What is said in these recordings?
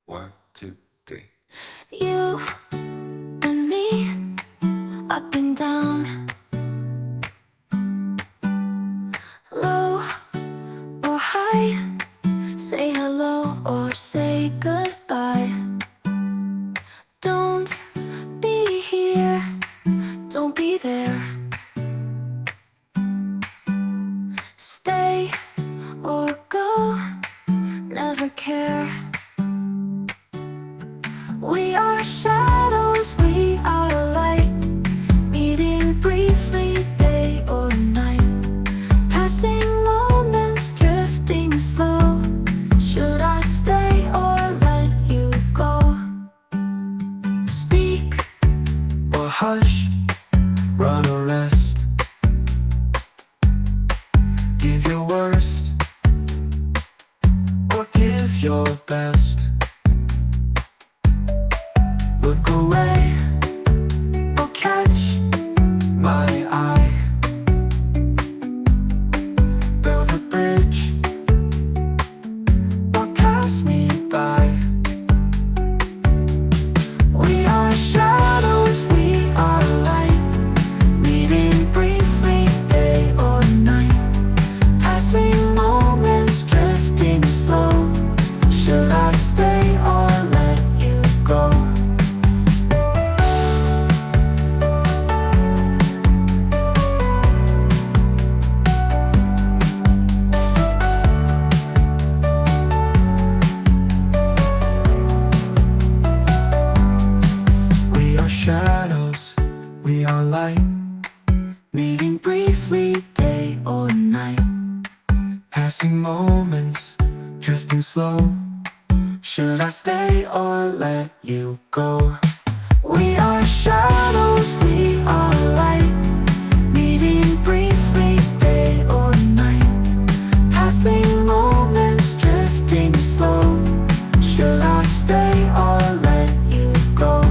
One, two, three. You and me, up and down, low or high, say hello or say goodbye. Don't be here, don't be there. Stay or go, never care. We are shadows, we are light, meeting briefly day or night. Passing moments, drifting slow. Should I stay or let you go? Speak Or hush, run or rest. Give your worst, or give your best. Look away, or catch my eye. Build a bridge, or pass me by. We are shadows, we are light, meeting briefly day or night. Passing moments, drifting slow. Should I stay or let you go? We are shadows, we are light, meeting briefly day or night. Passing moments, drifting slow. Should I stay or let you go? We are shadows, we are light, meeting briefly day or night. Passing moments, drifting slow. Should I stay or let you go?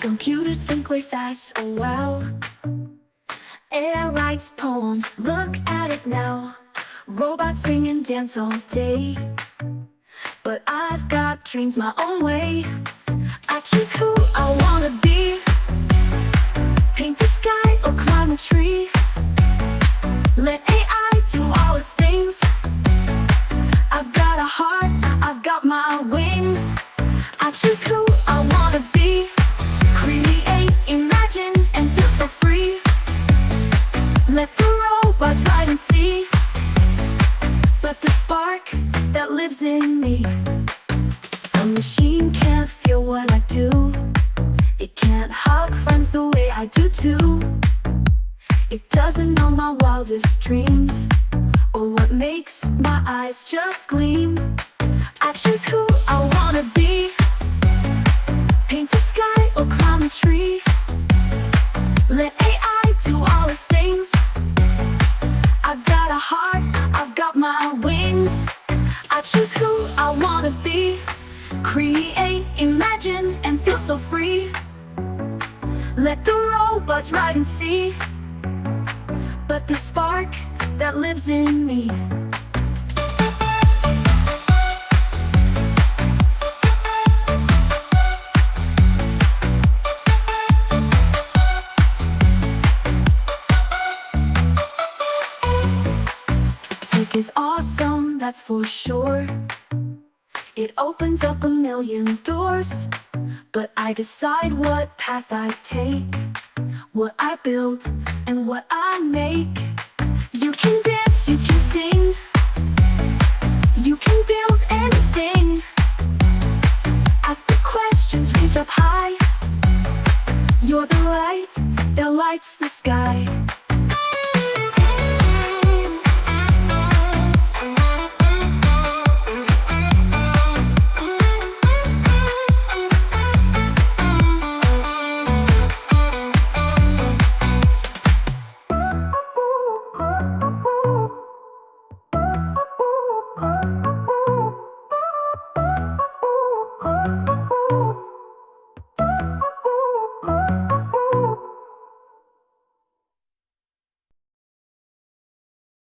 Computers think way fast, oh wow. AI writes poems, look at it now. Robots sing and dance all day. But I've got dreams my own way. I choose who I wanna be. Paint the sky or climb a tree. Let AI do all its things. I've got a heart, I've got my wings. I choose who I wanna be. Create, imagine, and feel so free. Let the robots ride and see. But the spark that lives in me, a machine can't feel what I do. It can't hug friends the way I do too. It doesn't know my wildest dreams, or what makes my eyes just gleam. I choose who I wanna be. Paint the sky or climb a tree. Let AI do all its things. I've got a heart, I've got my wings. I choose who I wanna be. Create, imagine, and feel so free. Let the robots ride and see. But the spark that lives in me, is awesome, that's for sure. It opens up a million doors, but I decide what path I take, what I build, and what I make. You can dance, you can sing, you can build anything. Ask the questions, reach up high. You're the light that lights the sky.